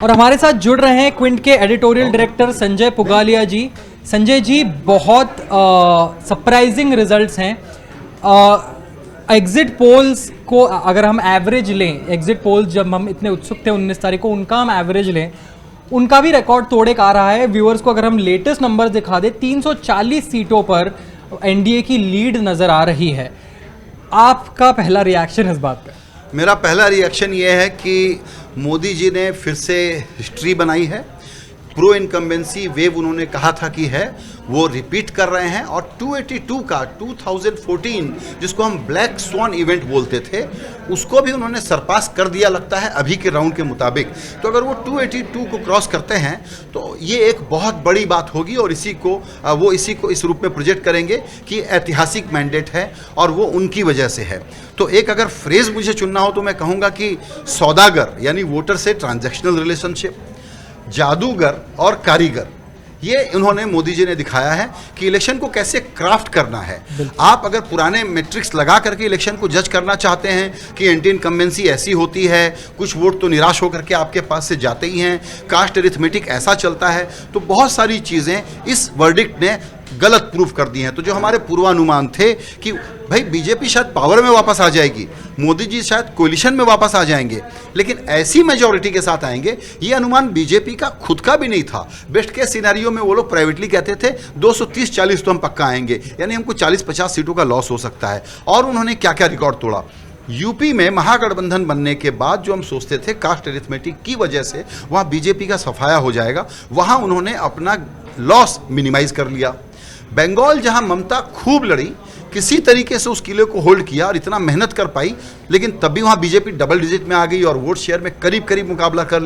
और हमारे साथ जुड़ रहे हैं क्विंट के एडिटोरियल डायरेक्टर संजय पुगालिया जी। संजय जी, बहुत सरप्राइजिंग रिजल्ट्स हैं। एग्जिट पोल्स को अगर हम एवरेज लें, एग्जिट पोल्स जब हम इतने उत्सुक थे 19 तारीख को, उनका हम एवरेज लें, उनका भी रिकॉर्ड तोड़े का रहा है। व्यूअर्स को अगर हम लेटेस्ट नंबर दिखा दें, 340 सीटों पर एनडीए की लीड नजर आ रही है। आपका पहला रिएक्शन इस बात पर? मेरा पहला रिएक्शन ये है कि मोदी जी ने फिर से हिस्ट्री बनाई है। प्रो इनकम्बेंसी वेव उन्होंने कहा था कि है, वो रिपीट कर रहे हैं। और 282 का 2014 जिसको हम ब्लैक स्वान इवेंट बोलते थे, उसको भी उन्होंने सरपास कर दिया लगता है अभी के राउंड के मुताबिक। तो अगर वो 282 को क्रॉस करते हैं तो ये एक बहुत बड़ी बात होगी और इसी को इस रूप में प्रोजेक्ट करेंगे कि ऐतिहासिक मैंडेट है और वो उनकी वजह से है। तो एक अगर फ्रेज मुझे चुनना हो तो मैं कहूँगा कि सौदागर यानी वोटर से ट्रांजैक्शनल रिलेशनशिप, जादूगर और कारीगर, ये उन्होंने मोदी जी ने दिखाया है कि इलेक्शन को कैसे क्राफ्ट करना है। आप अगर पुराने मैट्रिक्स लगा करके इलेक्शन को जज करना चाहते हैं कि एंटी इनकम्बेंसी ऐसी होती है, कुछ वोट तो निराश होकर के आपके पास से जाते ही हैं, कास्ट अरिथमेटिक ऐसा चलता है, तो बहुत सारी चीज़ें इस वर्डिक्ट ने गलत प्रूफ कर दी हैं। तो जो हमारे पूर्वानुमान थे कि भाई बीजेपी शायद पावर में वापस आ जाएगी, मोदी जी शायद कोलिशन में वापस आ जाएंगे, लेकिन ऐसी मेजॉरिटी के साथ आएंगे, ये अनुमान बीजेपी का खुद का भी नहीं था। बेस्ट केस सिनेरियो में वो लोग प्राइवेटली कहते थे 230-40 तो हम पक्का आएंगे, यानी हमको 40-50 सीटों का लॉस हो सकता है। और उन्होंने क्या क्या रिकॉर्ड तोड़ा। यूपी में महागठबंधन बनने के बाद जो हम सोचते थे कास्ट अरिथमेटिक की वजह से वहाँ बीजेपी का सफाया हो जाएगा, वहाँ उन्होंने अपना लॉस मिनिमाइज कर लिया। बंगाल जहां ममता खूब लड़ी, किसी तरीके से उस किले को होल्ड किया और इतना मेहनत कर पाई, लेकिन तब भी वहां बीजेपी डबल डिजिट में आ गई और वोट शेयर में करीब करीब मुकाबला कर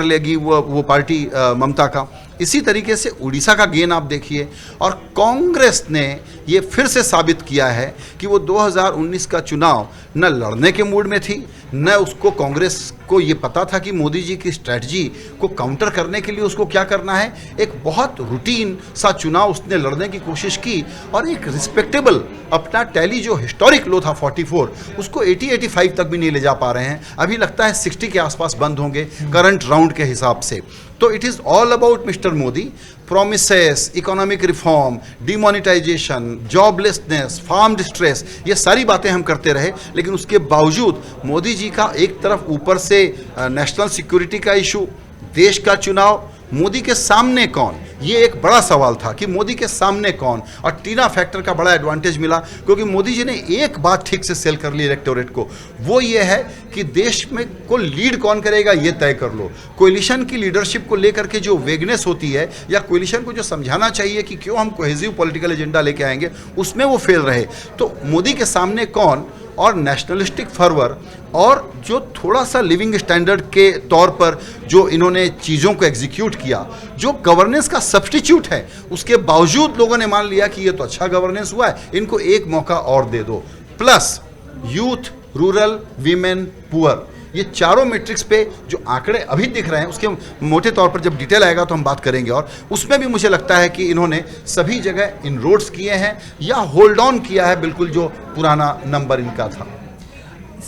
लेगी वो पार्टी ममता का। इसी तरीके से उड़ीसा का गेन आप देखिए। और कांग्रेस ने ये फिर से साबित किया है कि वो 2019 का चुनाव न लड़ने के मूड में थी, न उसको कांग्रेस को ये पता था कि मोदी जी की स्ट्रैटेजी को काउंटर करने के लिए उसको क्या करना है। एक बहुत रूटीन सा चुनाव उसने लड़ने की कोशिश की और एक रिस्पेक्टेबल अपना टैली जो हिस्टोरिक लो था 44, उसको 80-85 तक भी नहीं ले जा पा रहे हैं। अभी लगता है 60 के आसपास बंद होंगे करंट राउंड के हिसाब से। तो it is all about mister Modi, promises, economic reform, demonetisation, joblessness, farm distress, ये सारी बातें हम करते रहे, लेकिन उसके बावजूद मोदी जी का एक तरफ ऊपर से नेशनल सिक्योरिटी का इशू, देश का चुनाव, मोदी के सामने कौन, ये एक बड़ा सवाल था कि मोदी के सामने कौन। और टीना फैक्टर का बड़ा एडवांटेज मिला क्योंकि मोदी जी ने एक बात ठीक से सेल कर ली इलेक्टोरेट को, वो ये है कि देश में को लीड कौन करेगा ये तय कर लो। कोलिशन की लीडरशिप को लेकर के जो वेगनेस होती है या कोलिशन को जो समझाना चाहिए कि क्यों हम कोहेसिव पॉलिटिकल एजेंडा लेके आएंगे, उसमें वो फेल रहे। तो मोदी के सामने कौन और नेशनलिस्टिक फर्वर और जो थोड़ा सा लिविंग स्टैंडर्ड के तौर पर जो इन्होंने चीज़ों को एग्जीक्यूट किया, जो गवर्नेंस का सब्स्टिट्यूट है, उसके बावजूद लोगों ने मान लिया कि ये तो अच्छा गवर्नेंस हुआ है, इनको एक मौका और दे दो। Plus youth, rural, women, poor, ये चारों मैट्रिक्स पे जो आंकड़े अभी दिख रहे हैं, उसके मोटे तौर पर जब डिटेल आएगा तो हम बात करेंगे। और उसमें भी मुझे लगता है कि इन्होंने सभी जगह इनरोड्स किए हैं या होल्ड ऑन किया है बिल्कुल जो पुराना नंबर इनका था।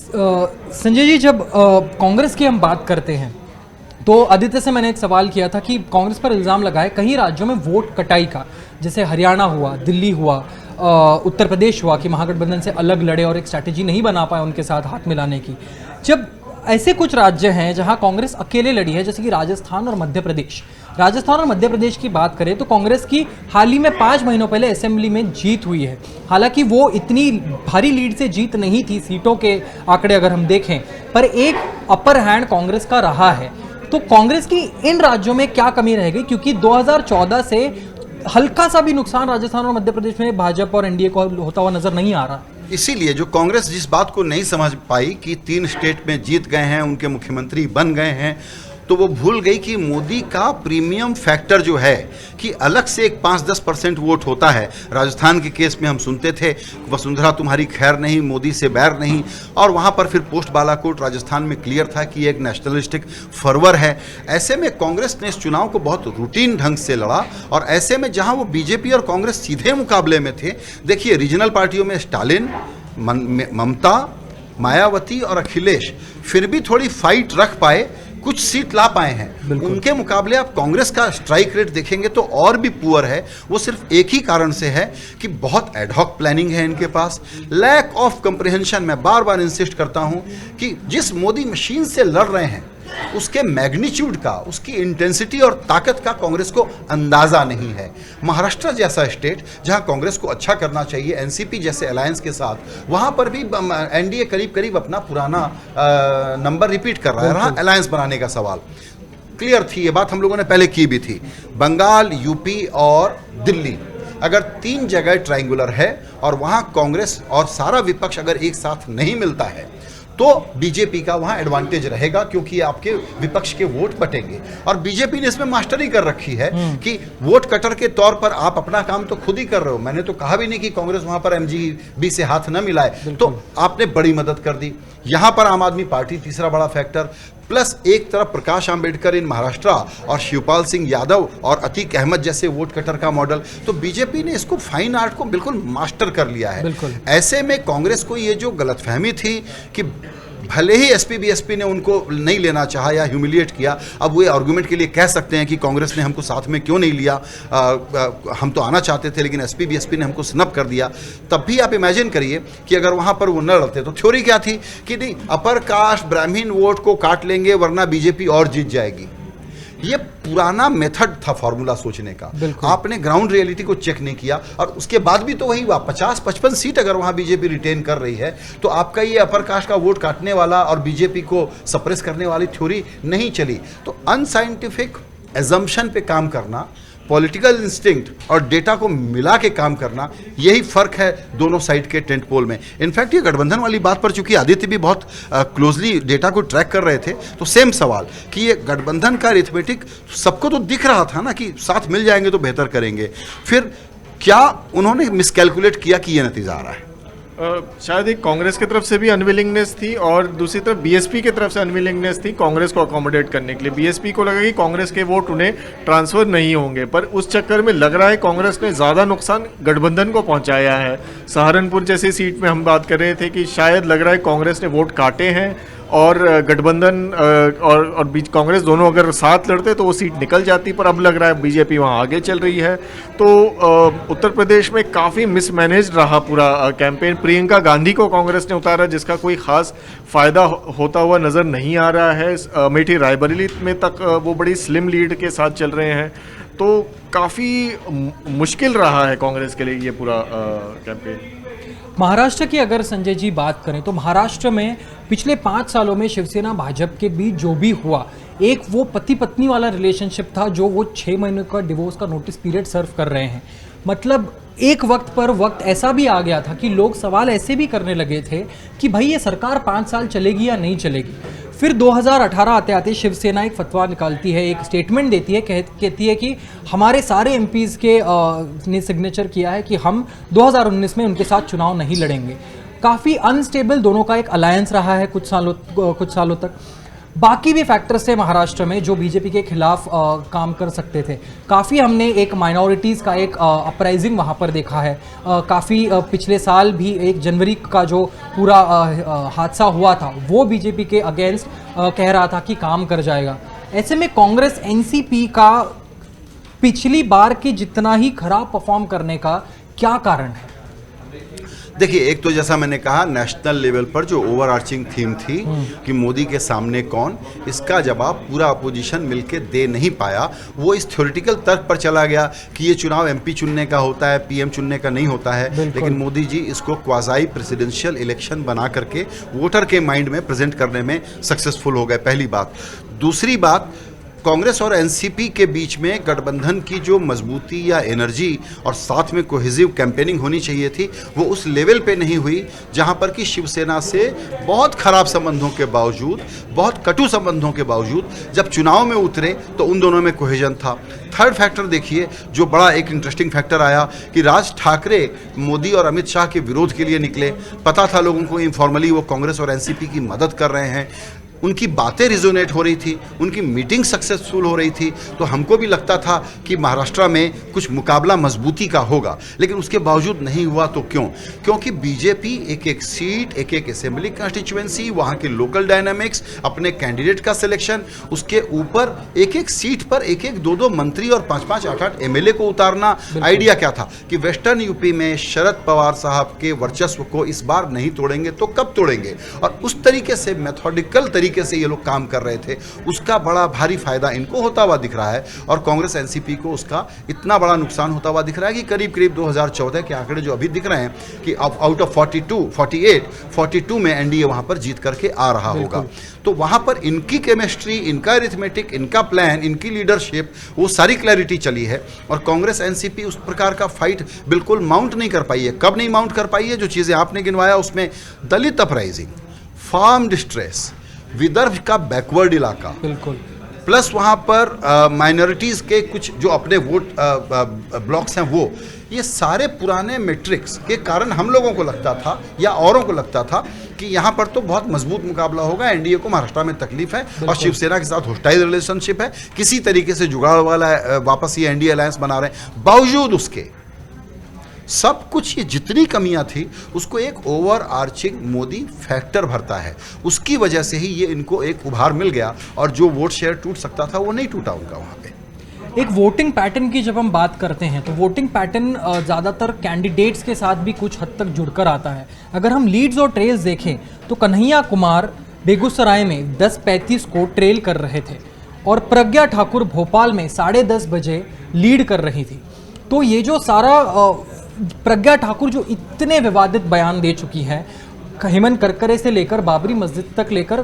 संजय जी, जब कांग्रेस की हम बात करते हैं तो आदित्य से मैंने एक सवाल किया था कि कांग्रेस पर इल्ज़ाम लगाए कई राज्यों में वोट कटाई का, जैसे हरियाणा हुआ, दिल्ली हुआ, उत्तर प्रदेश हुआ, कि महागठबंधन से अलग लड़े और एक स्ट्रैटेजी नहीं बना पाए उनके साथ हाथ मिलाने की। जब ऐसे कुछ राज्य हैं जहां कांग्रेस अकेले लड़ी है, जैसे कि राजस्थान और मध्य प्रदेश। राजस्थान और मध्य प्रदेश की बात करें तो कांग्रेस की हाल ही में 5 महीनों पहले असेंबली में जीत हुई है। हालांकि वो इतनी भारी लीड से जीत नहीं थी, सीटों के आंकड़े अगर हम देखें, पर एक अपर हैंड कांग्रेस का रहा है। तो कांग्रेस की इन राज्यों में क्या कमी रह गई, क्योंकि 2014 से हल्का सा भी नुकसान राजस्थान और मध्य प्रदेश में भाजपा और एनडीए को होता हुआ नजर नहीं आ रहा। इसीलिए जो कांग्रेस जिस बात को नहीं समझ पाई कि 3 स्टेट में जीत गए हैं, उनके मुख्यमंत्री बन गए हैं, तो वो भूल गई कि मोदी का प्रीमियम फैक्टर जो है कि अलग से एक 5-10% वोट होता है। राजस्थान के केस में हम सुनते थे वसुंधरा तुम्हारी खैर नहीं, मोदी से बैर नहीं, और वहाँ पर फिर पोस्ट बालाकोट राजस्थान में क्लियर था कि एक नेशनलिस्टिक फर्वर है। ऐसे में कांग्रेस ने इस चुनाव को बहुत रूटीन ढंग से लड़ा और ऐसे में जहाँ वो बीजेपी और कांग्रेस सीधे मुकाबले में थे, देखिए रीजनल पार्टियों में स्टालिन, ममता, मायावती और अखिलेश फिर भी थोड़ी फाइट रख पाए। कुछ सीट ला पाए हैं। उनके मुकाबले आप कांग्रेस का स्ट्राइक रेट देखेंगे तो और भी पुअर है। वो सिर्फ एक ही कारण से है कि बहुत एडहॉक प्लानिंग है इनके पास, लैक ऑफ कंप्रिहेंशन। मैं बार बार इंसिस्ट करता हूं कि जिस मोदी मशीन से लड़ रहे हैं उसके मैग्नीट्यूड का, उसकी इंटेंसिटी और ताकत का कांग्रेस को अंदाजा नहीं है। महाराष्ट्र जैसा स्टेट जहां कांग्रेस को अच्छा करना चाहिए एनसीपी जैसे अलायंस के साथ, वहां पर भी एनडीए करीब करीब अपना पुराना नंबर रिपीट कर रहा है। रहा अलायंस बनाने का सवाल, क्लियर थी ये बात, हम लोगों ने पहले की भी थी। बंगाल, यूपी और दिल्ली, अगर 3 जगह ट्रायंगुलर है और वहां कांग्रेस और सारा विपक्ष अगर एक साथ नहीं मिलता है तो बीजेपी का वहां एडवांटेज रहेगा, क्योंकि आपके विपक्ष के वोट बटेंगे। और बीजेपी ने इसमें मास्टरी कर रखी है कि वोट कटर के तौर पर आप अपना काम तो खुद ही कर रहे हो। मैंने तो कहा भी नहीं कि कांग्रेस वहां पर एमजीबी से हाथ न मिलाए, तो आपने बड़ी मदद कर दी। यहां पर आम आदमी पार्टी तीसरा बड़ा फैक्टर, प्लस एक तरफ प्रकाश आंबेडकर इन महाराष्ट्र और शिवपाल सिंह यादव और अतीक अहमद जैसे वोट कटर का मॉडल, तो बीजेपी ने इसको फाइन आर्ट को बिल्कुल मास्टर कर लिया है। ऐसे में कांग्रेस को ये जो गलतफहमी थी कि भले ही एसपी बीएसपी ने उनको नहीं लेना चाहा या ह्यूमिलिएट किया, अब वो आर्गुमेंट के लिए कह सकते हैं कि कांग्रेस ने हमको साथ में क्यों नहीं लिया, हम तो आना चाहते थे लेकिन एसपी बीएसपी ने हमको स्नब कर दिया। तब भी आप इमेजिन करिए कि अगर वहां पर वो न लड़ते तो थ्योरी क्या थी कि नहीं, अपर कास्ट ब्राह्मण वोट को काट लेंगे वरना बीजेपी और जीत जाएगी। ये पुराना मेथड था फॉर्मूला सोचने का। आपने ग्राउंड रियलिटी को चेक नहीं किया और उसके बाद भी तो वही हुआ। 50-55 सीट अगर वहां बीजेपी रिटेन कर रही है तो आपका ये अपर कास्ट का वोट काटने वाला और बीजेपी को सप्रेस करने वाली थ्योरी नहीं चली। तो अनसाइंटिफिक एजम्पशन पे काम करना, पॉलिटिकल इंस्टिंक्ट और डेटा को मिला के काम करना, यही फर्क है दोनों साइड के टेंट पोल में। इनफैक्ट ये गठबंधन वाली बात पर चूंकि आदित्य भी बहुत क्लोजली डेटा को ट्रैक कर रहे थे, तो सेम सवाल कि ये गठबंधन का अरिथमेटिक सबको तो दिख रहा था ना कि साथ मिल जाएंगे तो बेहतर करेंगे, फिर क्या उन्होंने मिसकैलकुलेट किया कि ये नतीजा आ रहा है? शायद एक कांग्रेस की तरफ से भी अनविलिंगनेस थी और दूसरी तरफ बीएसपी की तरफ से अनविलिंगनेस थी कांग्रेस को अकोमोडेट करने के लिए। बीएसपी को लगा कि कांग्रेस के वोट उन्हें ट्रांसफर नहीं होंगे, पर उस चक्कर में लग रहा है कांग्रेस ने ज़्यादा नुकसान गठबंधन को पहुंचाया है। सहारनपुर जैसी सीट में हम बात कर रहे थे कि शायद लग रहा है कांग्रेस ने वोट काटे हैं और गठबंधन और कांग्रेस दोनों अगर साथ लड़ते तो वो सीट निकल जाती, पर अब लग रहा है बीजेपी वहाँ आगे चल रही है। तो उत्तर प्रदेश में काफ़ी मिसमैनेज रहा पूरा कैंपेन। प्रियंका गांधी को कांग्रेस ने उतारा जिसका कोई ख़ास फ़ायदा होता हुआ नज़र नहीं आ रहा है। अमेठी रायबरेली में तक वो बड़ी स्लिम लीड के साथ चल रहे हैं, तो काफ़ी मुश्किल रहा है कांग्रेस के लिए ये पूरा कैंपेन। महाराष्ट्र की अगर संजय जी बात करें तो महाराष्ट्र में पिछले 5 सालों में शिवसेना भाजपा के बीच जो भी हुआ, एक वो पति पत्नी वाला रिलेशनशिप था जो वो 6 महीने का डिवोर्स का नोटिस पीरियड सर्व कर रहे हैं। मतलब एक वक्त ऐसा भी आ गया था कि लोग सवाल ऐसे भी करने लगे थे कि भाई ये सरकार 5 साल चलेगी या नहीं चलेगी। फिर 2018 आते आते शिवसेना एक फतवा निकालती है, एक स्टेटमेंट देती है, कहती है कि हमारे सारे एमपीज़ के ने सिग्नेचर किया है कि हम 2019 में उनके साथ चुनाव नहीं लड़ेंगे। काफ़ी अनस्टेबल दोनों का एक अलायंस रहा है कुछ सालों तक। बाकी भी फैक्टर्स थे महाराष्ट्र में जो बीजेपी के खिलाफ काम कर सकते थे। काफ़ी हमने एक माइनॉरिटीज़ का एक अपराइजिंग वहाँ पर देखा है। काफ़ी पिछले साल भी 1 जनवरी का जो पूरा हादसा हुआ था वो बीजेपी के अगेंस्ट कह रहा था कि काम कर जाएगा। ऐसे में कांग्रेस एनसीपी का पिछली बार के जितना ही खराब परफॉर्म करने का क्या कारण है? देखिए, एक तो जैसा मैंने कहा नेशनल लेवल पर जो ओवरआर्चिंग थीम थी कि मोदी के सामने कौन, इसका जवाब पूरा अपोजिशन मिलके दे नहीं पाया। वो इस थ्योरेटिकल तर्क पर चला गया कि ये चुनाव एमपी चुनने का होता है, पीएम चुनने का नहीं होता है। लेकिन मोदी जी इसको क्वाज़ाई प्रेसिडेंशियल इलेक्शन बना करके वोटर के माइंड में प्रेजेंट करने में सक्सेसफुल हो गए, पहली बात। दूसरी बात, कांग्रेस और एनसीपी के बीच में गठबंधन की जो मजबूती या एनर्जी और साथ में कोहेसिव कैंपेनिंग होनी चाहिए थी, वो उस लेवल पे नहीं हुई जहां पर कि शिवसेना से बहुत खराब संबंधों के बावजूद, बहुत कटु संबंधों के बावजूद जब चुनाव में उतरे तो उन दोनों में कोहेजन था। थर्ड फैक्टर देखिए जो बड़ा एक इंटरेस्टिंग फैक्टर आया कि राज ठाकरे मोदी और अमित शाह के विरोध के लिए निकले। पता था लोगों को इनफॉर्मली वो कांग्रेस और एनसीपी की मदद कर रहे हैं। उनकी बातें रिजोनेट हो रही थी, उनकी मीटिंग सक्सेसफुल हो रही थी, तो हमको भी लगता था कि महाराष्ट्र में कुछ मुकाबला मजबूती का होगा। लेकिन उसके बावजूद नहीं हुआ। तो क्यों? क्योंकि बीजेपी एक एक सीट, एक एक असेंबली कंस्टिट्यूएंसी, वहाँ के लोकल डायनामिक्स, अपने कैंडिडेट का सिलेक्शन, उसके ऊपर एक एक सीट पर एक एक दो दो मंत्री और 5-5, 8-8 एमएलए को उतारना। आइडिया क्या था कि वेस्टर्न यूपी में शरद पवार साहब के वर्चस्व को इस बार नहीं तोड़ेंगे तो कब तोड़ेंगे, और उस तरीके से मेथोडिकल तरीके से ये लोग काम कर रहे थे। उसका बड़ा भारी फायदा इनको होता हुआ दिख रहा है और कांग्रेस एनसीपी को उसका इतना बड़ा नुकसान होता हुआ दिख रहा है कि करीब करीब 2014 के आंकड़े जो अभी दिख रहे हैं कि आउट ऑफ 42 में एनडीए वहां पर जीत करके आ रहा होगा। तो वहां पर इनकी केमिस्ट्री, इनका अरिथमेटिक, इनका प्लान, इनकी लीडरशिप, वो सारी क्लैरिटी चली है और कांग्रेस एनसीपी उस प्रकार का फाइट बिल्कुल माउंट नहीं कर पाई है। कब नहीं माउंट कर पाई है? जो चीज़ें आपने गिनवाया उसमें दलित अपराइजिंग, फार्म डिस्ट्रेस, विदर्भ का बैकवर्ड इलाका, बिल्कुल, प्लस वहाँ पर माइनॉरिटीज़ के कुछ जो अपने वोट ब्लॉक्स हैं, वो ये सारे पुराने मैट्रिक्स के कारण हम लोगों को लगता था या औरों को लगता था कि यहाँ पर तो बहुत मजबूत मुकाबला होगा। एनडीए को महाराष्ट्र में तकलीफ है और शिवसेना के साथ होस्टाइल रिलेशनशिप है, किसी तरीके से जुगाड़ वाला वापस ये एनडीए अलायंस बना रहे हैं। बावजूद उसके सब कुछ, ये जितनी कमियां थी उसको एक ओवर आर्चिंग मोदी फैक्टर भरता है। उसकी वजह से ही ये इनको एक उभार मिल गया और जो वोट शेयर टूट सकता था वो नहीं टूटा उनका वहाँ पे। एक वोटिंग पैटर्न की जब हम बात करते हैं तो वोटिंग पैटर्न ज़्यादातर कैंडिडेट्स के साथ भी कुछ हद तक जुड़कर आता है। अगर हम लीड्स और ट्रेल्स देखें तो कन्हैया कुमार बेगूसराय में 10:35 को ट्रेल कर रहे थे और प्रज्ञा ठाकुर भोपाल में 10:30 बजे लीड कर रही थी। तो ये जो सारा प्रज्ञा ठाकुर जो इतने विवादित बयान दे चुकी है, हेमंत करकरे से लेकर बाबरी मस्जिद तक लेकर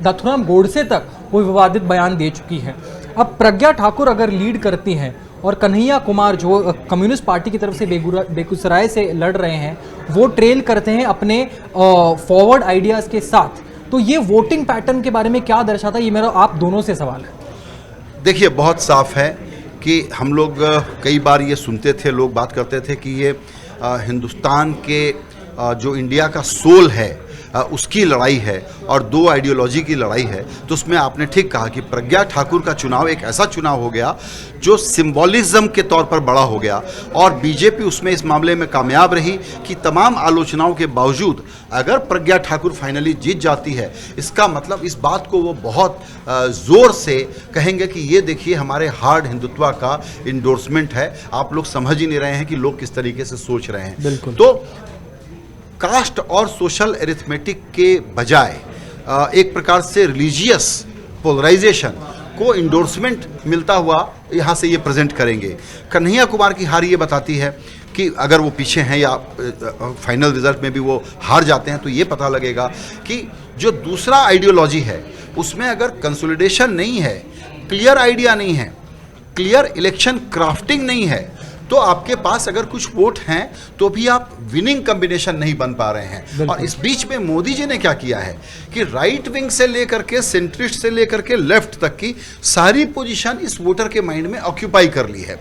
नाथुराम गोडसे तक वो विवादित बयान दे चुकी है। अब प्रज्ञा ठाकुर अगर लीड करती हैं और कन्हैया कुमार जो कम्युनिस्ट पार्टी की तरफ से बेगूसराय से लड़ रहे हैं वो ट्रेल करते हैं अपने फॉरवर्ड आइडियाज़ के साथ, तो ये वोटिंग पैटर्न के बारे में क्या दर्शाता है? ये मेरा आप दोनों से सवाल है। देखिए, बहुत साफ है कि हम लोग कई बार ये सुनते थे, लोग बात करते थे कि ये हिंदुस्तान के जो इंडिया का सोल है उसकी लड़ाई है और दो आइडियोलॉजी की लड़ाई है। तो उसमें आपने ठीक कहा कि प्रज्ञा ठाकुर का चुनाव एक ऐसा चुनाव हो गया जो सिंबॉलिज्म के तौर पर बड़ा हो गया और बीजेपी उसमें इस मामले में कामयाब रही कि तमाम आलोचनाओं के बावजूद अगर प्रज्ञा ठाकुर फाइनली जीत जाती है, इसका मतलब इस बात को वो बहुत ज़ोर से कहेंगे कि ये देखिए हमारे हार्ड हिंदुत्व का इंडोर्समेंट है। आप लोग समझ ही नहीं रहे हैं कि लोग किस तरीके से सोच रहे हैं। बिल्कुल। तो कास्ट और सोशल एरिथमेटिक के बजाय एक प्रकार से रिलीजियस पोलराइजेशन को इंडोर्समेंट मिलता हुआ यहाँ से ये प्रेजेंट करेंगे। कन्हैया कुमार की हार ये बताती है कि अगर वो पीछे हैं या फाइनल रिजल्ट में भी वो हार जाते हैं तो ये पता लगेगा कि जो दूसरा आइडियोलॉजी है उसमें अगर कंसोलिडेशन नहीं है, क्लियर आइडिया नहीं है, क्लियर इलेक्शन क्राफ्टिंग नहीं है, तो आपके पास अगर कुछ वोट हैं तो भी आप विनिंग कॉम्बिनेशन नहीं बन पा रहे हैं। और इस बीच में मोदी जी ने क्या किया है कि राइट विंग से लेकर के सेंट्रिस्ट से लेकर के लेफ्ट तक की सारी पोजीशन इस वोटर के माइंड में ऑक्यूपाई कर ली है।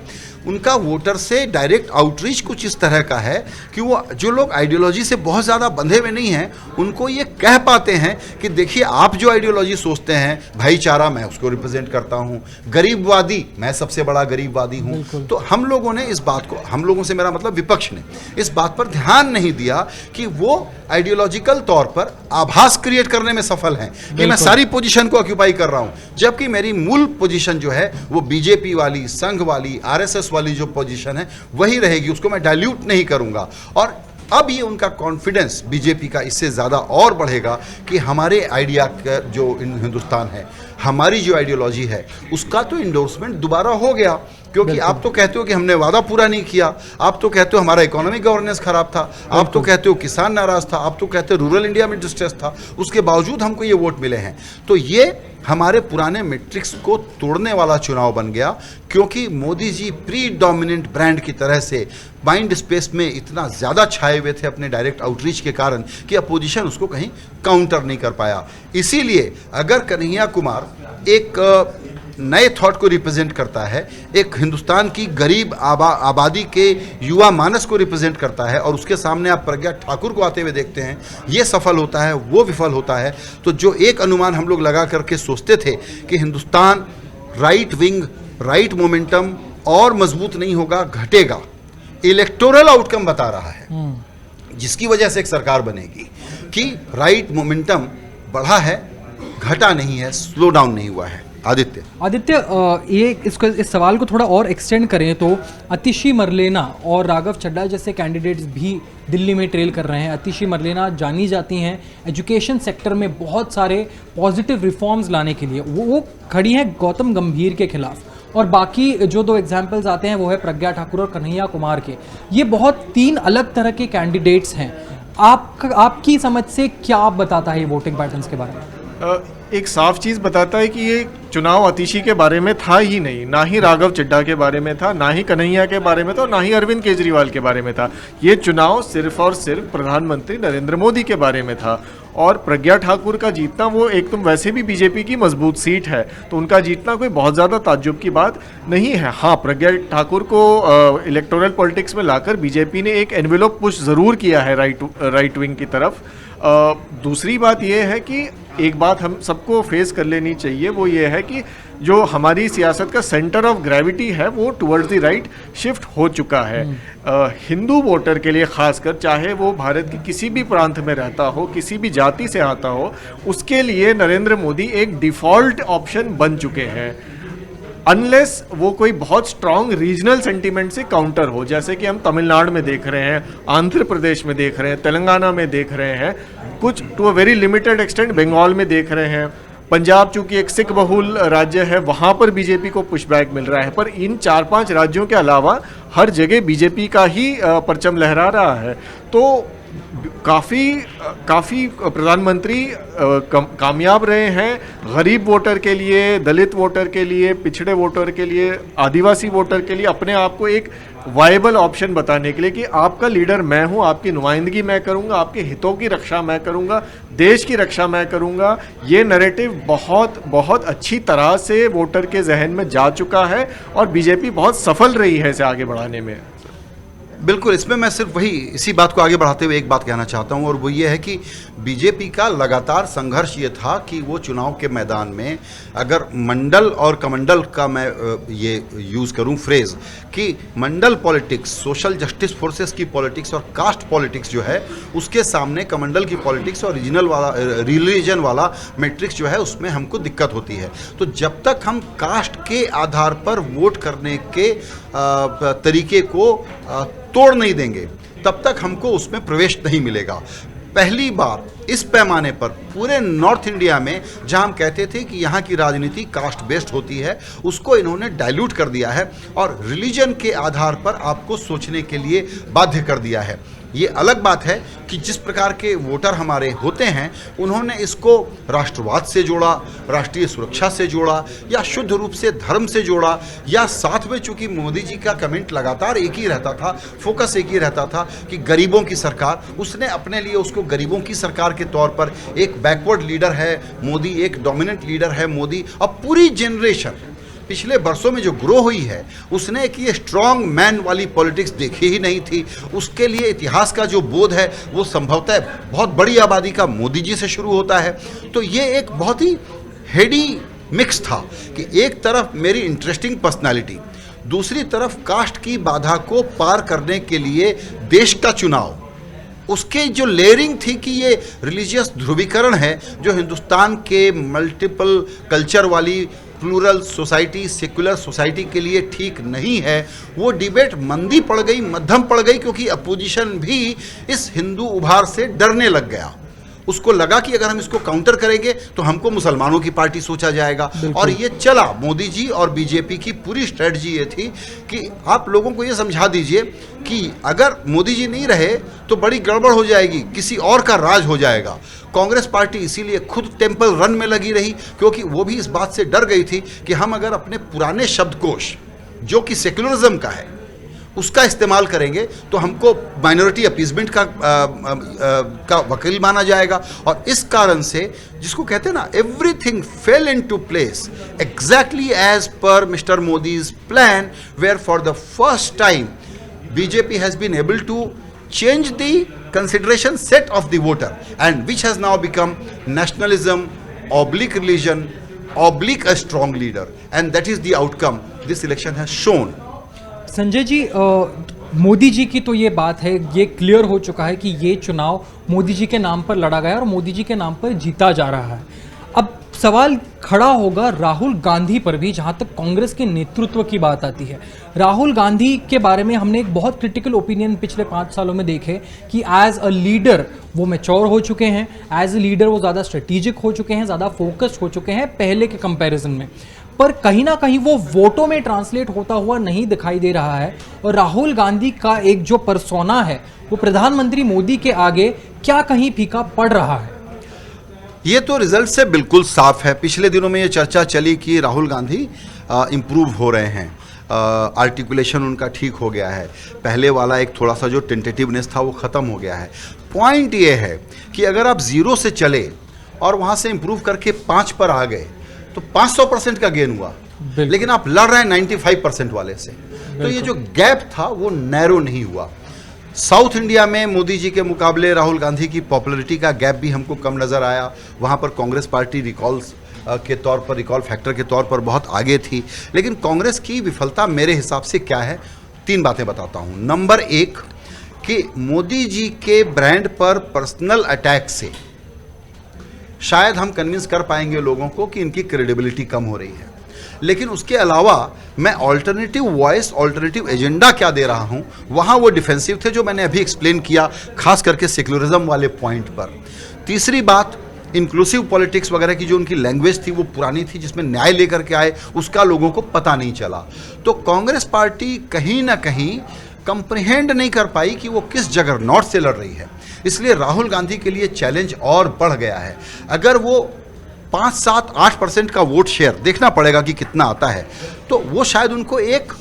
उनका वोटर से डायरेक्ट आउटरीच कुछ इस तरह का है कि वो जो लोग आइडियोलॉजी से बहुत ज़्यादा बंधे हुए नहीं हैं उनको ये कह पाते हैं कि देखिए आप जो आइडियोलॉजी सोचते हैं, भाईचारा, मैं उसको रिप्रेजेंट करता हूँ, गरीबवादी, मैं सबसे बड़ा गरीबवादी हूँ। तो हम लोगों ने इस बात को, हम लोगों से मेरा मतलब विपक्ष ने इस बात पर ध्यान नहीं दिया कि वो आइडियोलॉजिकल तौर पर आभास क्रिएट करने में सफल हैं कि मैं सारी पोजीशन को ऑक्यूपाई कर रहा हूँ, जबकि मेरी मूल पोजीशन जो है वो बीजेपी वाली, संघ वाली, आरएसएस वाली जो पोजीशन है वही रहेगी, उसको मैं डाइल्यूट नहीं करूंगा। और अब ये उनका कॉन्फिडेंस बीजेपी का इससे ज़्यादा और बढ़ेगा कि हमारे आइडिया का जो हिंदुस्तान है, हमारी जो आइडियोलॉजी है उसका तो इंडोर्समेंट दोबारा हो गया। क्योंकि आप तो कहते हो कि हमने वादा पूरा नहीं किया, आप तो कहते हो हमारा इकोनॉमिक गवर्नेंस खराब था, आप तो कहते हो किसान नाराज था, आप तो कहते हो रूरल इंडिया में डिस्ट्रेस था, उसके बावजूद हमको ये वोट मिले हैं। तो ये हमारे पुराने मैट्रिक्स को तोड़ने वाला चुनाव बन गया, क्योंकि Modi ji pre dominant brand की तरह से माइंड स्पेस में इतना ज़्यादा छाए हुए थे अपने डायरेक्ट आउटरीच के कारण कि अपोजिशन उसको कहीं काउंटर नहीं कर पाया। इसीलिए अगर कन्हैया कुमार एक नए थॉट को रिप्रेजेंट करता है, एक हिंदुस्तान की गरीब आबादी के युवा मानस को रिप्रेजेंट करता है, और उसके सामने आप प्रज्ञा ठाकुर को आते हुए देखते हैं, ये सफल होता है, वो विफल होता है। तो जो एक अनुमान हम लोग लगा करके सोचते थे कि Hindustan right wing, right momentum और मजबूत नहीं होगा, घटेगा, इलेक्टोरल आउटकम बता रहा है, जिसकी वजह से एक सरकार बनेगी कि राइट मोमेंटम बढ़ा है, घटा नहीं है, स्लो डाउन नहीं हुआ है। आदित्य, ये इस सवाल को थोड़ा और एक्सटेंड करें तो अतिशी मरलेना और राघव चड्ढा जैसे कैंडिडेट्स भी दिल्ली में ट्रेल कर रहे हैं। अतिशी मरलेना जानी जाती हैं एजुकेशन सेक्टर में बहुत सारे पॉजिटिव रिफॉर्म्स लाने के लिए, वो खड़ी हैं गौतम गंभीर के खिलाफ, और बाकी जो दो एग्जाम्पल्स आते हैं वो है प्रज्ञा ठाकुर और कन्हैया कुमार के। ये बहुत तीन अलग तरह के कैंडिडेट्स हैं। आपकी समझ से क्या बताता है ये वोटिंग पैटर्न्स के बारे में? एक साफ चीज़ बताता है कि ये चुनाव अतिशी के बारे में था ही नहीं, ना ही राघव चड्ढा के बारे में था, ना ही कन्हैया के बारे में था, और ना ही अरविंद केजरीवाल के बारे में था। ये चुनाव सिर्फ और सिर्फ प्रधानमंत्री नरेंद्र मोदी के बारे में था। और प्रज्ञा ठाकुर का जीतना, वो एक तुम वैसे भी बीजेपी की मजबूत सीट है, तो उनका जीतना कोई बहुत ज़्यादा ताज्जुब की बात नहीं है। हाँ, प्रज्ञा ठाकुर को इलेक्टोरल पॉलिटिक्स में लाकर बीजेपी ने एक एनवेलप पुश ज़रूर किया है राइट विंग की तरफ। दूसरी बात यह है कि एक बात हम सबको फेस कर लेनी चाहिए, वो ये है कि जो हमारी सियासत का सेंटर ऑफ ग्रेविटी है वो टुवर्ड्स द राइट शिफ्ट हो चुका है। हिंदू वोटर के लिए खासकर, चाहे वो भारत के किसी भी प्रांत में रहता हो, किसी भी जाति से आता हो, उसके लिए नरेंद्र मोदी एक डिफ़ॉल्ट ऑप्शन बन चुके हैं, अनलेस वो कोई बहुत स्ट्रॉन्ग रीजनल सेंटीमेंट से काउंटर हो, जैसे कि हम तमिलनाडु में देख रहे हैं, आंध्र प्रदेश में देख रहे हैं, तेलंगाना में देख रहे हैं, कुछ to a very limited extent Bengal में देख रहे हैं। पंजाब चूंकि एक सिख बहुल राज्य है, वहाँ पर बीजेपी को पुशबैक मिल रहा है, पर इन 4-5 राज्यों के अलावा हर जगह बीजेपी का ही परचम लहरा रहा है। तो काफ़ी प्रधानमंत्री कामयाब रहे हैं गरीब वोटर के लिए, दलित वोटर के लिए, पिछड़े वोटर के लिए, आदिवासी वोटर के लिए, अपने आप को एक वायबल ऑप्शन बताने के लिए कि आपका लीडर मैं हूं, आपकी नुमाइंदगी मैं करूंगा, आपके हितों की रक्षा मैं करूंगा, देश की रक्षा मैं करूंगा। ये नैरेटिव बहुत बहुत अच्छी तरह से वोटर के जहन में जा चुका है और बीजेपी बहुत सफल रही है इसे आगे बढ़ाने में। बिल्कुल, इसमें मैं सिर्फ इसी बात को आगे बढ़ाते हुए एक बात कहना चाहता हूं, और वो ये है कि बीजेपी का लगातार संघर्ष ये था कि वो चुनाव के मैदान में, अगर मंडल और कमंडल का मैं ये यूज़ करूं फ्रेज़, कि मंडल पॉलिटिक्स, सोशल जस्टिस फोर्सेस की पॉलिटिक्स और कास्ट पॉलिटिक्स जो है, उसके सामने कमंडल की पॉलिटिक्स और रिलीजन वाला मैट्रिक्स जो है, उसमें हमको दिक्कत होती है। तो जब तक हम कास्ट के आधार पर वोट करने के तरीके को तोड़ नहीं देंगे, तब तक हमको उसमें प्रवेश नहीं मिलेगा। पहली बार इस पैमाने पर पूरे नॉर्थ इंडिया में, जहां हम कहते थे कि यहाँ की राजनीति कास्ट बेस्ड होती है, उसको इन्होंने डाइल्यूट कर दिया है और रिलीजन के आधार पर आपको सोचने के लिए बाध्य कर दिया है। ये अलग बात है कि जिस प्रकार के वोटर हमारे होते हैं, उन्होंने इसको राष्ट्रवाद से जोड़ा, राष्ट्रीय सुरक्षा से जोड़ा, या शुद्ध रूप से धर्म से जोड़ा, या साथ में चूंकि मोदी जी का कमेंट लगातार एक ही रहता था, फोकस एक ही रहता था कि गरीबों की सरकार, उसने अपने लिए उसको गरीबों की सरकार के तौर पर, एक बैकवर्ड लीडर है मोदी, एक डोमिनेंट लीडर है मोदी, और पूरी जनरेशन पिछले वर्षों में जो ग्रो हुई है, उसने एक ये स्ट्रॉन्ग मैन वाली पॉलिटिक्स देखी ही नहीं थी। उसके लिए इतिहास का जो बोध है वो संभवतः बहुत बड़ी आबादी का मोदी जी से शुरू होता है। तो ये एक बहुत ही हेडी मिक्स था कि एक तरफ मेरी इंटरेस्टिंग पर्सनालिटी, दूसरी तरफ कास्ट की बाधा को पार करने के लिए देश का चुनाव, उसके जो लेयरिंग थी कि ये रिलीजियस ध्रुवीकरण है जो हिंदुस्तान के मल्टीपल कल्चर वाली प्लूरल सोसाइटी, सेक्युलर सोसाइटी के लिए ठीक नहीं है। वो डिबेट मंदी पड़ गई, मध्यम पड़ गई, क्योंकि अपोजिशन भी इस हिंदू उभार से डरने लग गया। उसको लगा कि अगर हम इसको काउंटर करेंगे तो हमको मुसलमानों की पार्टी सोचा जाएगा, और ये चला। मोदी जी और बीजेपी की पूरी स्ट्रेटजी ये थी कि आप लोगों को ये समझा दीजिए कि अगर मोदी जी नहीं रहे तो बड़ी गड़बड़ हो जाएगी, किसी और का राज हो जाएगा। कांग्रेस पार्टी इसीलिए खुद टेम्पल रन में लगी रही, क्योंकि वो भी इस बात से डर गई थी कि हम अगर अपने पुराने शब्दकोश, जो कि सेक्युलरिज्म का है, उसका इस्तेमाल करेंगे तो हमको माइनॉरिटी अपीजमेंट का वकील माना जाएगा। और इस कारण से जिसको कहते हैं ना, everything fell into place exactly as per mister Modi's plan, where for the first time BJP has been able to change the consideration set of the voter, and which has now become nationalism oblique religion oblique a strong leader, and that is the outcome this election has shown. Sanjay ji, Modi ji की तो ये बात है, ये clear हो चुका है कि ये चुनाव मोदी जी के नाम पर लड़ा गया और मोदी जी के नाम पर जीता जा रहा है। अब सवाल खड़ा होगा राहुल गांधी पर भी, जहां तक कांग्रेस के नेतृत्व की बात आती है। राहुल गांधी के बारे में हमने एक बहुत क्रिटिकल ओपिनियन पिछले 5 सालों में देखे कि एज अ लीडर वो मैच्योर हो चुके हैं, एज अ लीडर वो ज़्यादा स्ट्रेटेजिक हो चुके हैं, ज़्यादा फोकस्ड हो चुके हैं पहले के कंपैरिजन में, पर कहीं ना कहीं वो वोटों में ट्रांसलेट होता हुआ नहीं दिखाई दे रहा है। और राहुल गांधी का एक जो पर्सोना है वो प्रधानमंत्री मोदी के आगे क्या कहीं फीका पड़ रहा है? ये तो रिजल्ट से बिल्कुल साफ है। पिछले दिनों में ये चर्चा चली कि राहुल गांधी इम्प्रूव हो रहे हैं, आर्टिकुलेशन उनका ठीक हो गया है, पहले वाला एक थोड़ा सा जो टेंटेटिवनेस था वो ख़त्म हो गया है। पॉइंट ये है कि अगर आप 0 से चले और वहाँ से इम्प्रूव करके 5 पर आ गए तो 500% का गेन हुआ, लेकिन आप लड़ रहे हैं 95% वाले से, तो ये जो गैप था वो नैरो नहीं हुआ। साउथ इंडिया में मोदी जी के मुकाबले राहुल गांधी की पॉपुलैरिटी का गैप भी हमको कम नज़र आया। वहाँ पर कांग्रेस पार्टी रिकॉल्स के तौर पर, रिकॉल फैक्टर के तौर पर बहुत आगे थी। लेकिन कांग्रेस की विफलता मेरे हिसाब से क्या है, 3 बातें बताता हूँ। नंबर 1 कि मोदी जी के ब्रांड पर पर्सनल अटैक से शायद हम कन्विंस कर पाएंगे लोगों को कि इनकी क्रेडिबिलिटी कम हो रही है, लेकिन उसके अलावा मैं ऑल्टरनेटिव वॉइस, ऑल्टरनेटिव एजेंडा क्या दे रहा हूं, वहां वो डिफेंसिव थे जो मैंने अभी एक्सप्लेन किया, खास करके सेक्युलरिज्म वाले पॉइंट पर। तीसरी बात, इंक्लूसिव पॉलिटिक्स वगैरह की जो उनकी लैंग्वेज थी वो पुरानी थी, जिसमें न्याय लेकर के आए उसका लोगों को पता नहीं चला। तो कांग्रेस पार्टी कहीं ना कहीं कंप्रिहेंड नहीं कर पाई कि वो किस जगरनॉट से लड़ रही है, इसलिए राहुल गांधी के लिए चैलेंज और बढ़ गया है। अगर वो 5, 7, 8% का वोट शेयर, देखना पड़ेगा कि कितना आता है, तो वो शायद उनको एक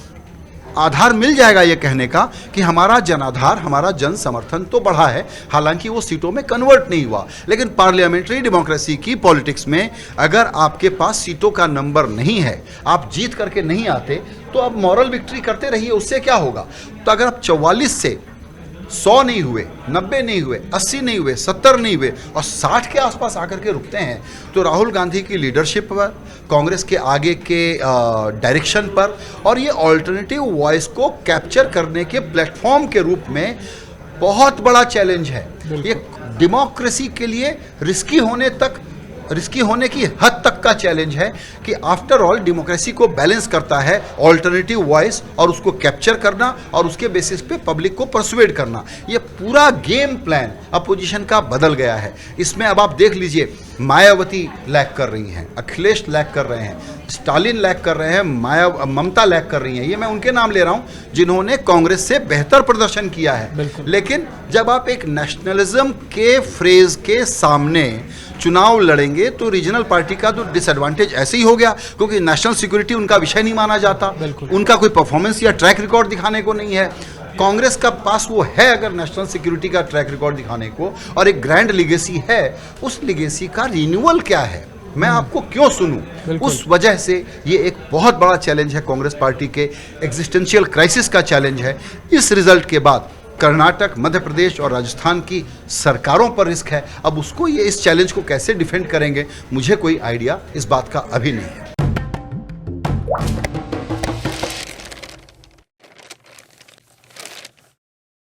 आधार मिल जाएगा ये कहने का कि हमारा जनाधार, हमारा जन समर्थन तो बढ़ा है, हालांकि वो सीटों में कन्वर्ट नहीं हुआ। लेकिन पार्लियामेंट्री डेमोक्रेसी की पॉलिटिक्स में अगर आपके पास सीटों का नंबर नहीं है, आप जीत करके नहीं आते, तो आप मॉरल विक्ट्री करते रहिए, उससे क्या होगा। तो अगर आप 44 से 100 नहीं हुए, 90 नहीं हुए, 80 नहीं हुए, 70 नहीं हुए और 60 के आसपास आकर के रुकते हैं, तो राहुल गांधी की लीडरशिप पर, कांग्रेस के आगे के डायरेक्शन पर और ये ऑल्टरनेटिव वॉइस को कैप्चर करने के प्लेटफॉर्म के रूप में बहुत बड़ा चैलेंज है। ये डेमोक्रेसी के लिए रिस्की होने की हद तक का चैलेंज है कि आफ्टर ऑल डेमोक्रेसी को बैलेंस करता है ऑल्टरनेटिव वॉइस और उसको कैप्चर करना और उसके बेसिस पे पब्लिक को परसुएड करना। ये पूरा गेम प्लान अपोजिशन का बदल गया है। इसमें अब आप देख लीजिए, मायावती लैग कर रही हैं, अखिलेश लैग कर रहे हैं, स्टालिन लैग कर रहे हैं, ममता लैग कर रही हैं। ये मैं उनके नाम ले रहा हूं जिन्होंने कांग्रेस से बेहतर प्रदर्शन किया है। लेकिन जब आप एक नेशनलिज्म के फ्रेज के सामने चुनाव लड़ेंगे तो रीजनल पार्टी का तो डिसएडवांटेज ऐसे ही हो गया, क्योंकि नेशनल सिक्योरिटी उनका विषय नहीं माना जाता, उनका कोई परफॉर्मेंस या ट्रैक रिकॉर्ड दिखाने को नहीं है। कांग्रेस का पास वो है अगर नेशनल सिक्योरिटी का ट्रैक रिकॉर्ड दिखाने को, और एक ग्रैंड लीगेसी है, उस लीगेसी का रिन्यूअल क्या है, मैं आपको क्यों सुनूं। उस वजह से ये एक बहुत बड़ा चैलेंज है, कांग्रेस पार्टी के एग्जिस्टेंशियल क्राइसिस का चैलेंज है। इस रिजल्ट के बाद कर्नाटक, मध्य प्रदेश और राजस्थान की सरकारों पर रिस्क है। अब उसको ये इस चैलेंज को कैसे डिफेंड करेंगे, मुझे कोई आइडिया इस बात का अभी नहीं है।